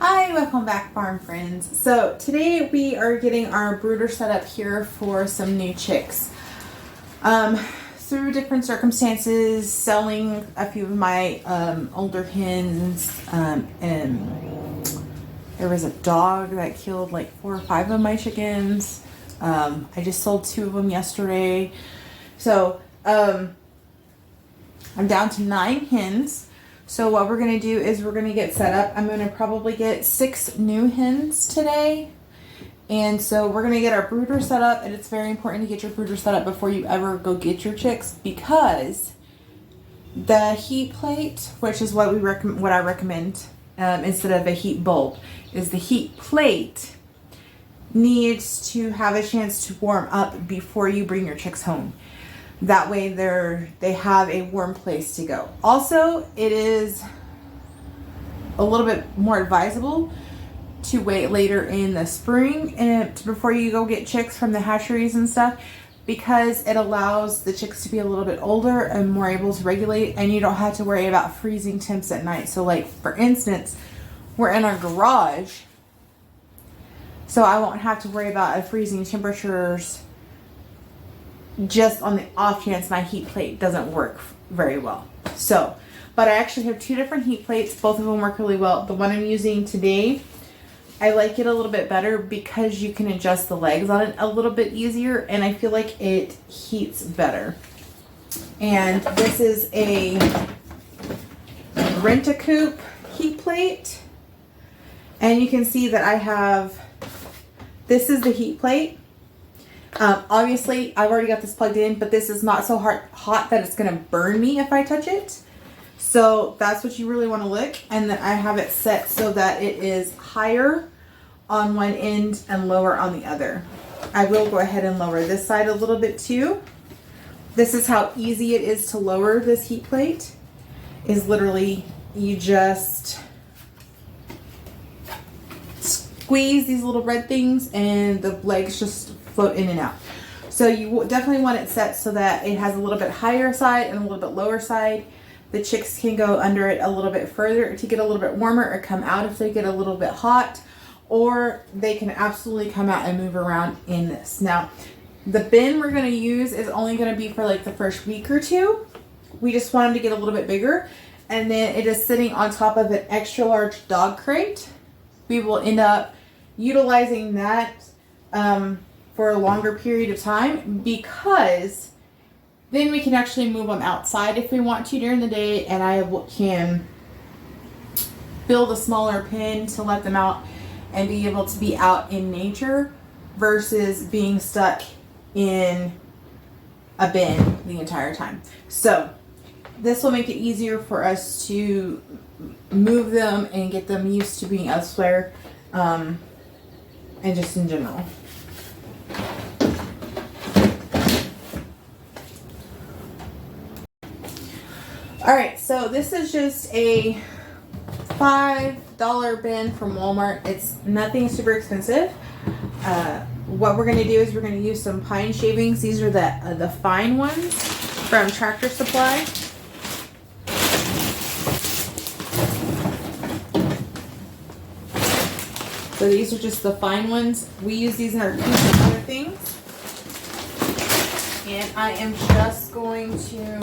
Hi, welcome back, farm friends. So today we are getting our brooder set up here for some new chicks. Through different circumstances, selling a few of my older hens, and there was a dog that killed like 4 or 5 of my chickens. I just sold 2 of them yesterday. So I'm down to 9 hens. So what we're going to do is we're going to get set up. I'm going to probably get 6 new hens today. And so we're going to get our brooder set up, and it's very important to get your brooder set up before you ever go get your chicks, because the heat plate, which is what I recommend instead of a heat bulb, is the heat plate needs to have a chance to warm up before you bring your chicks home. That way they have a warm place to go. Also, it is a little bit more advisable to wait later in the spring and before you go get chicks from the hatcheries and stuff, because it allows the chicks to be a little bit older and more able to regulate, and you don't have to worry about freezing temps at night. So like, for instance, we're in our garage, so I won't have to worry about freezing temperatures just on the off chance my heat plate doesn't work very well. So, but I actually have 2 different heat plates. Both of them work really well. The one I'm using today, I like it a little bit better because you can adjust the legs on it a little bit easier, and I feel like it heats better. And this is a Rent-A-Coop heat plate, and you can see that I have, this is the heat plate. Obviously, I've already got this plugged in, but this is not so hot that it's going to burn me if I touch it. So that's what you really want to look. And then I have it set so that it is higher on one end and lower on the other. I will go ahead and lower this side a little bit too. This is how easy it is to lower this heat plate. Is literally, you just squeeze these little red things and the legs just float in and out. So you definitely want it set so that it has a little bit higher side and a little bit lower side. The chicks can go under it a little bit further to get a little bit warmer, or come out if they get a little bit hot, or they can absolutely come out and move around in this. Now, the bin we're going to use is only going to be for like the first week or 2. We just want them to get a little bit bigger, and then it is sitting on top of an extra large dog crate. We will end up utilizing that for a longer period of time, because then we can actually move them outside if we want to during the day, and I can build a smaller pen to let them out and be able to be out in nature versus being stuck in a bin the entire time. So this will make it easier for us to move them and get them used to being elsewhere, and just in general. Alright, so this is just a $5 bin from Walmart. It's nothing super expensive. What we're going to do is we're going to use some pine shavings. These are the fine ones from Tractor Supply. So these are just the fine ones. We use these in our coop and other things. And I am just going to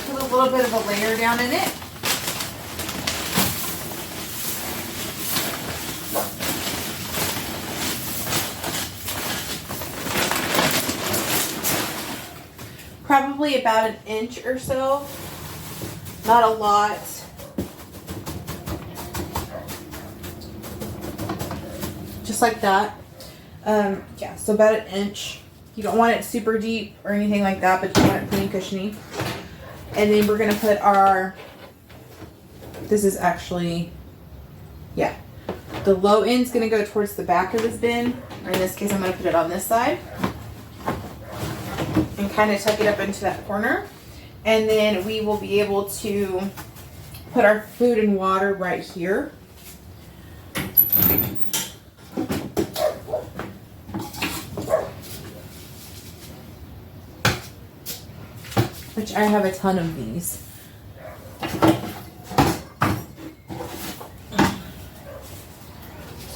put a little bit of a layer down in it. Probably about 1 inch or so. Not a lot. Just like that. Yeah, so about 1 inch. You don't want it super deep or anything like that, but you want it pretty cushiony. And then we're going to put our, this is actually, yeah, the low end's going to go towards the back of this bin, or in this case I'm going to put it on this side and kind of tuck it up into that corner. And then we will be able to put our food and water right here. which I have a ton of these.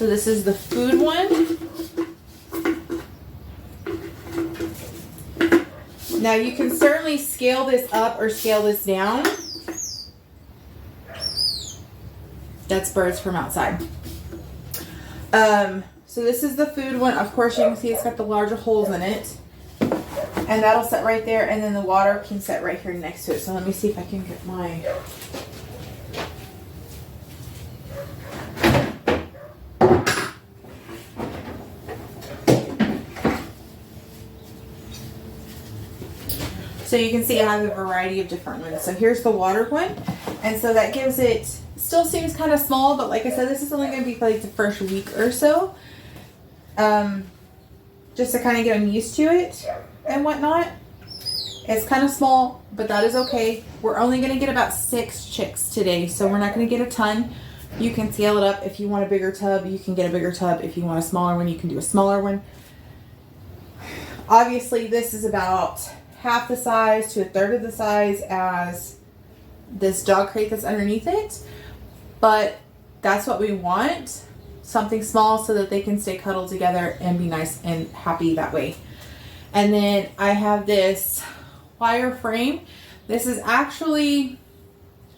So this is the food one. Now you can certainly scale this up or scale this down. That's birds from outside. So this is the food one. Of course, you can see it's got the larger holes in it. And that'll sit right there, and then the water can sit right here next to it. So let me see if I can get my... So you can see I have a variety of different ones. So here's the water one. And so that gives it, still seems kind of small, but like I said, this is only going to be for like the first week or so. Just to kind of get them used to it and whatnot. It's kind of small, but that is okay. We're only going to get about 6 chicks today, so we're not going to get a ton. You can scale it up. If you want a bigger tub, you can get a bigger tub. If you want a smaller one, you can do a smaller one. Obviously, this is about half the size to a third of the size as this dog crate that's underneath it, but that's what we want. Something small so that they can stay cuddled together and be nice and happy that way. And then I have this wire frame. This is actually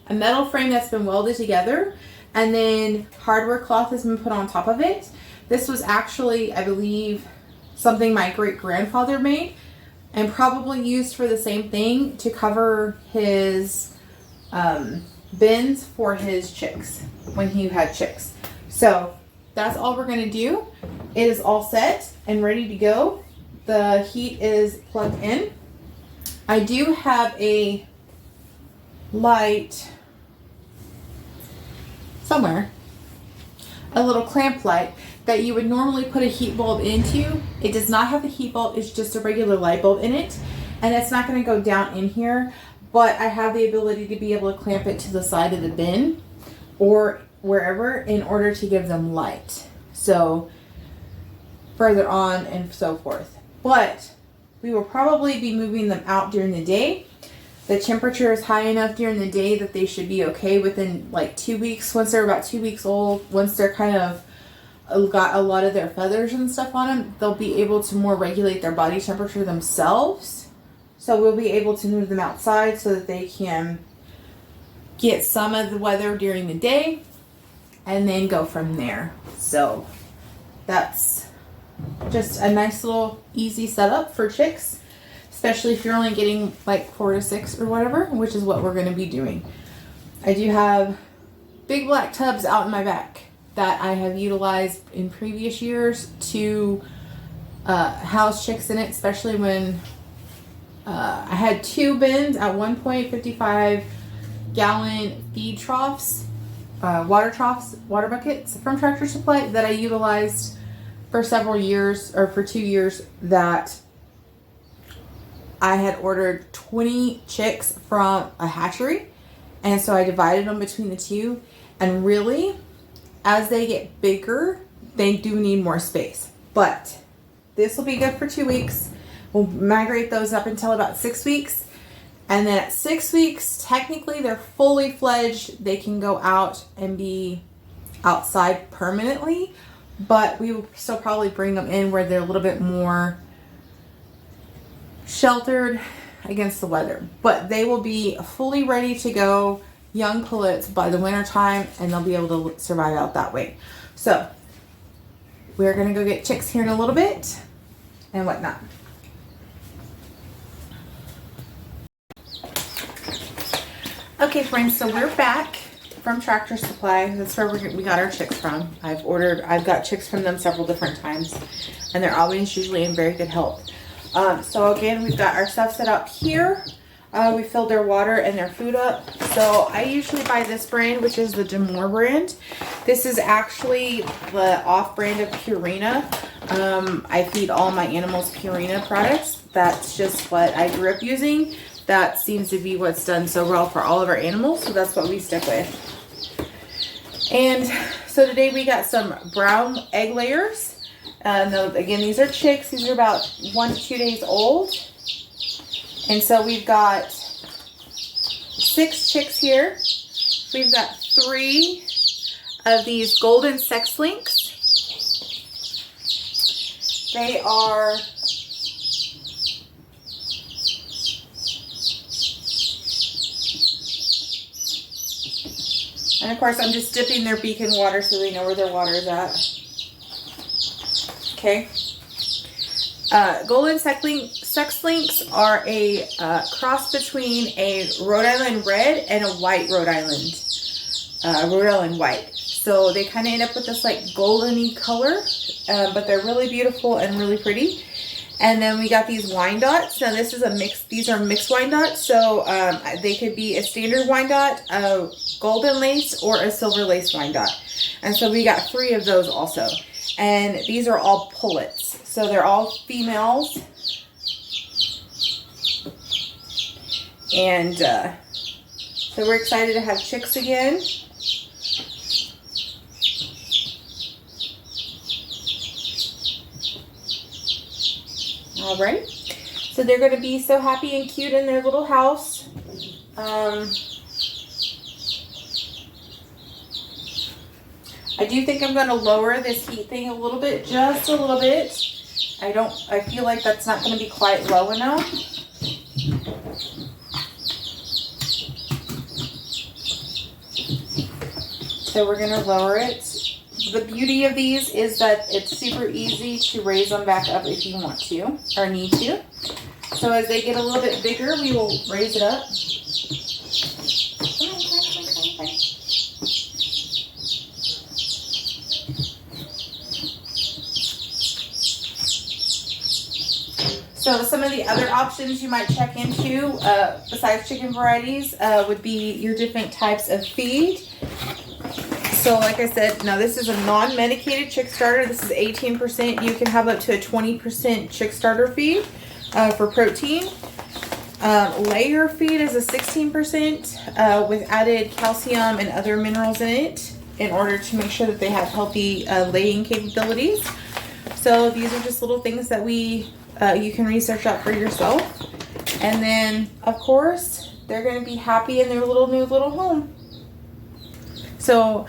a metal frame that's been welded together, and then hardware cloth has been put on top of it. This was actually, I believe, something my great grandfather made and probably used for the same thing to cover his bins for his chicks when he had chicks. So that's all we're going to do. It is all set and ready to go. The heat is plugged in. I do have a light somewhere, a little clamp light that you would normally put a heat bulb into. It does not have a heat bulb, it's just a regular light bulb in it, and it's not going to go down in here, but I have the ability to be able to clamp it to the side of the bin or wherever in order to give them light, so further on and so forth. But we will probably be moving them out during the day. The temperature is high enough during the day that they should be okay within like 2 weeks. Once they're about 2 weeks old, once they're kind of got a lot of their feathers and stuff on them, they'll be able to more regulate their body temperature themselves. So we'll be able to move them outside so that they can get some of the weather during the day and then go from there. So that's just a nice little easy setup for chicks, especially if you're only getting like 4 to 6 or whatever, which is what we're going to be doing. I do have big black tubs out in my back that I have utilized in previous years to house chicks in it, especially when I had 2 bins at one point, 55-gallon feed troughs, water buckets from Tractor Supply that I utilized for several years, or for 2 years, that I had ordered 20 chicks from a hatchery, and so I divided them between the 2, and really, as they get bigger, they do need more space. But this will be good for 2 weeks. We'll migrate those up until about 6 weeks. And then at 6 weeks, technically they're fully fledged. They can go out and be outside permanently. But we will still probably bring them in where they're a little bit more sheltered against the weather. But they will be fully ready to go, young pullets, by the winter time, and they'll be able to survive out that way. So we're going to go get chicks here in a little bit and whatnot. Okay, friends, so we're back from Tractor Supply. That's where we got our chicks from. I've got chicks from them several different times, and they're always usually in very good health. So again, we've got our stuff set up here. We filled their water and their food up. So I usually buy this brand, which is the Demore brand. This is actually the off-brand of Purina. I feed all my animals Purina products. That's just what I grew up using. That seems to be what's done so well for all of our animals, so that's what we stick with. And so today we got some brown egg layers. Again, these are chicks. These are about 1 to 2 days old. And so we've got 6 chicks here. We've got 3 of these golden sex links. They are and of course I'm just dipping their beak in water so they know where their water is at. Okay. Golden sex links are a cross between a Rhode Island red and a white Rhode Island white. So they kind of end up with this like golden-y color, but they're really beautiful and really pretty. And then we got these Wyandottes. Now this is a mix. These are mixed Wyandottes, so they could be a standard Wyandotte, a golden lace, or a silver lace Wyandotte. And so we got 3 of those also. And these are all pullets. So they're all females. And so we're excited to have chicks again. All right. So they're going to be so happy and cute in their little house. I do think I'm going to lower this heat thing a little bit, just a little bit. I feel like that's not going to be quite low enough. So we're going to lower it. The beauty of these is that it's super easy to raise them back up if you want to or need to. So as they get a little bit bigger, we will raise it up. So some of the other options you might check into, besides chicken varieties, would be your different types of feed. So like I said, now this is a non-medicated chick starter. This is 18%. You can have up to a 20% chick starter feed for protein. Layer feed is a 16% with added calcium and other minerals in it in order to make sure that they have healthy laying capabilities. So these are just little things that you can research out for yourself. And then, of course, they're going to be happy in their new little home. So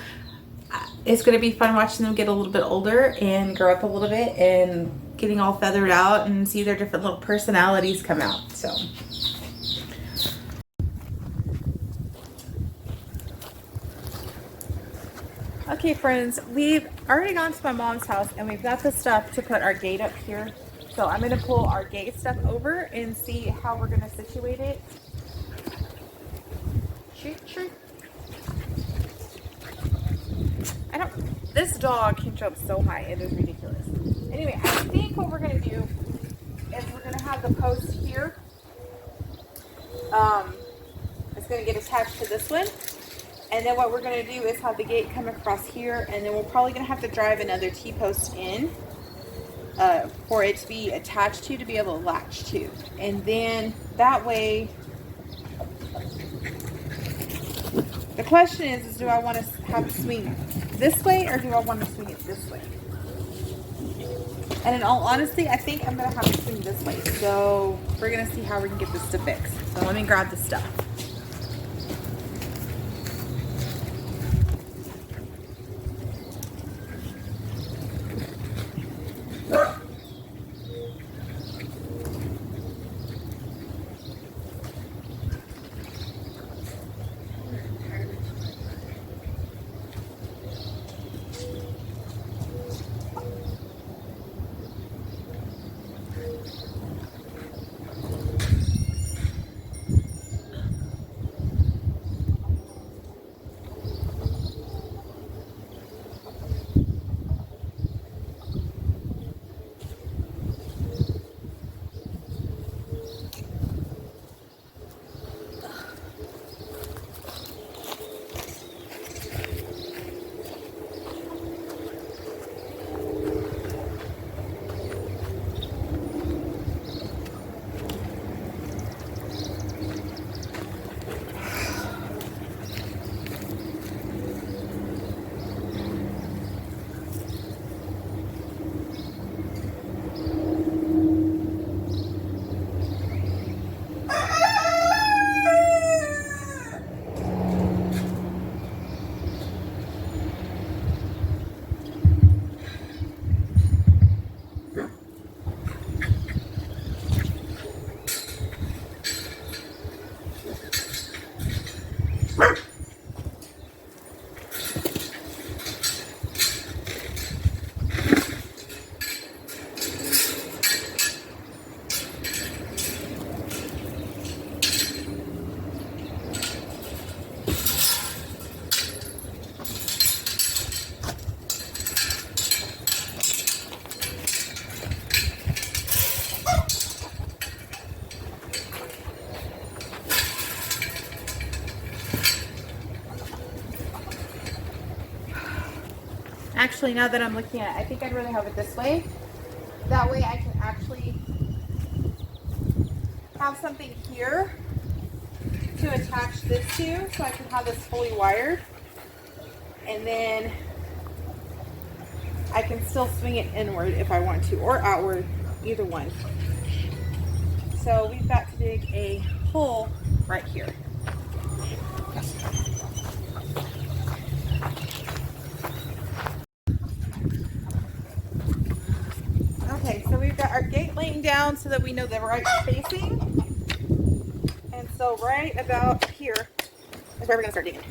it's going to be fun watching them get a little bit older and grow up a little bit and getting all feathered out and see their different little personalities come out. So. Okay, friends, we've already gone to my mom's house and we've got the stuff to put our gate up here. So I'm going to pull our gate stuff over and see how we're going to situate it. Shoot. This dog can jump so high, it is ridiculous. Anyway, I think what we're going to do is we're going to have the post here. It's going to get attached to this one. And then what we're going to do is have the gate come across here, and then we're probably going to have to drive another T-post in for it to be attached to be able to latch to. And then that way, the question is do I want to have it swing this way or do I want to swing it this way? And in all honesty, I think I'm going to have it swing this way. So we're going to see how we can get this to fix. So let me grab the stuff. Actually, now that I'm looking at it, I think I'd rather have it this way. That way I can actually have something here to attach this to, so I can have this fully wired. And then I can still swing it inward if I want to, or outward, either one. So we've got to dig a hole right here. Okay, so we've got our gate laying down so that we know the right spacing. And so right about here is where we're gonna start digging.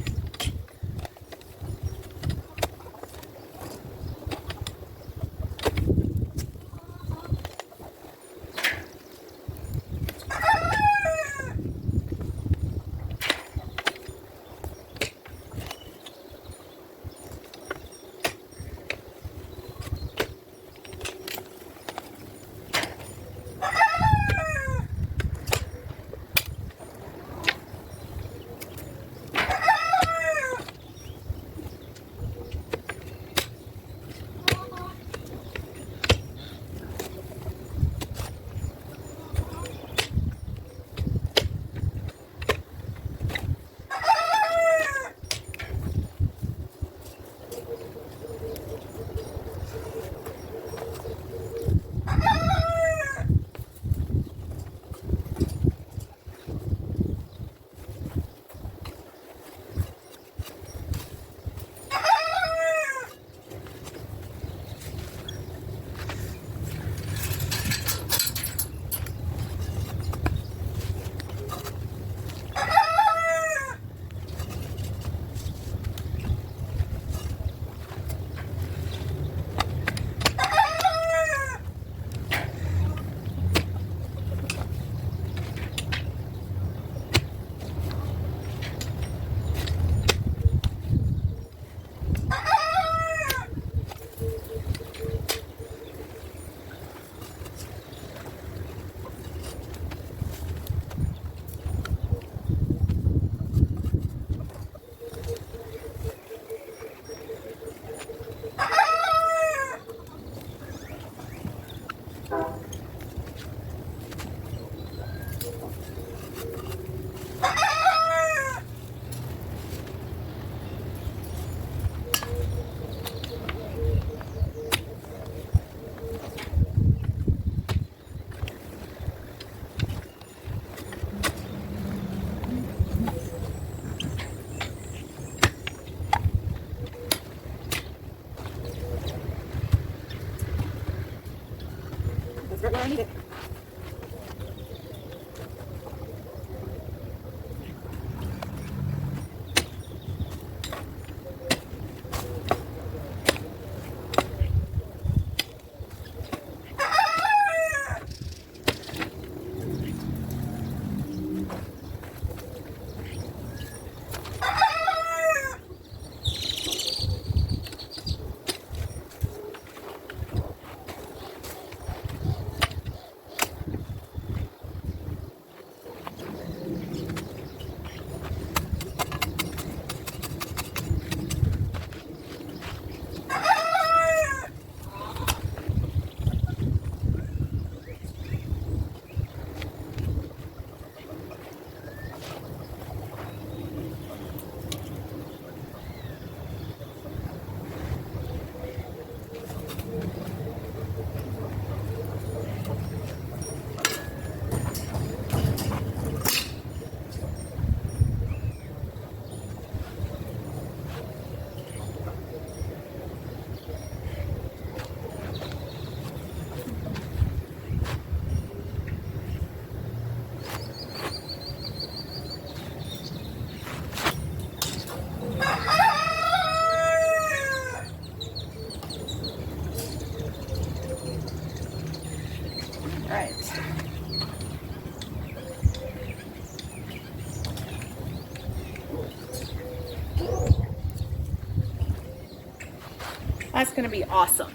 That's right where I need it. Right. That's going to be awesome.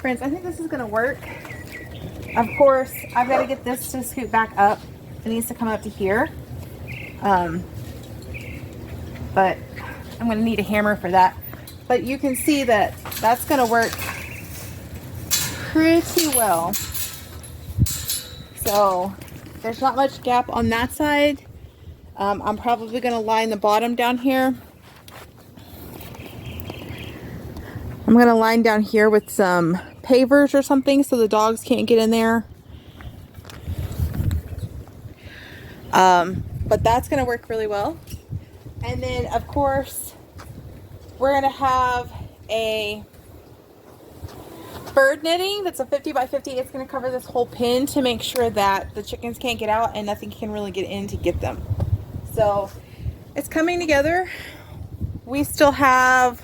friends, I think this is gonna work. Of course, I've got to get this to scoot back up. It needs to come up to here. But I'm gonna need a hammer for that. But you can see that that's gonna work pretty well. So there's not much gap on that side. I'm probably gonna line the bottom down here. I'm gonna line down here with some pavers or something so the dogs can't get in there. But that's gonna work really well. And then of course, we're gonna have a bird netting that's a 50 by 50. It's gonna cover this whole pen to make sure that the chickens can't get out and nothing can really get in to get them. So it's coming together. We still have,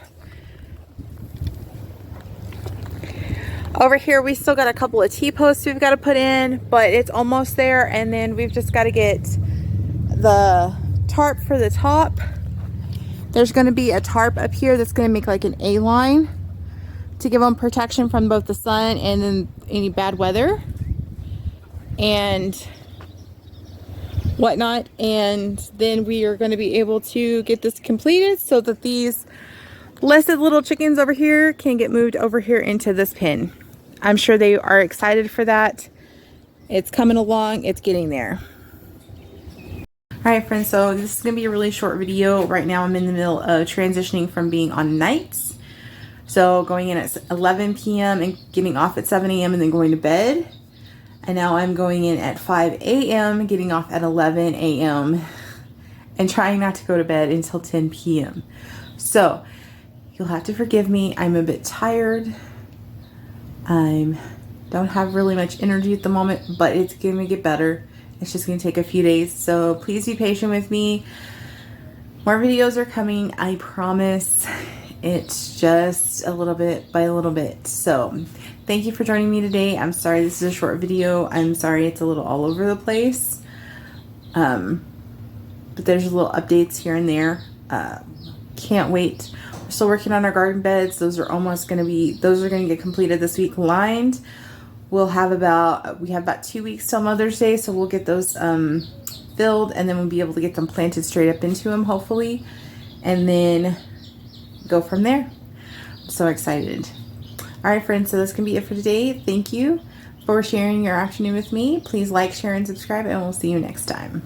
over here, we still got a couple of T-posts we've got to put in, but it's almost there. And then we've just got to get the tarp for the top. There's going to be a tarp up here that's going to make like an A-line to give them protection from both the sun and then any bad weather and whatnot. And then we are going to be able to get this completed so that these blessed little chickens over here can get moved over here into this pen. I'm sure they are excited for that. It's coming along. It's getting there. All right, friends, so this is going to be a really short video. Right now I'm in the middle of transitioning from being on nights. So going in at 11 p.m. and getting off at 7 a.m. and then going to bed. And now I'm going in at 5 a.m., getting off at 11 a.m. and trying not to go to bed until 10 p.m. So you'll have to forgive me. I'm a bit tired. I don't have really much energy at the moment, but it's going to get better. It's just going to take a few days. So please be patient with me. More videos are coming, I promise. It's just a little bit by a little bit. So thank you for joining me today. I'm sorry this is a short video. I'm sorry it's a little all over the place. But there's little updates here and there. Can't wait. We're still working on our garden beds. Those are almost going to be, those are going to get completed this week, lined. We have about 2 weeks till Mother's Day, so we'll get those filled, and then we'll be able to get them planted straight up into them, hopefully, and then go from there. I'm so excited. All right, friends, so this can be it for today. Thank you for sharing your afternoon with me. Please like, share, and subscribe, and we'll see you next time.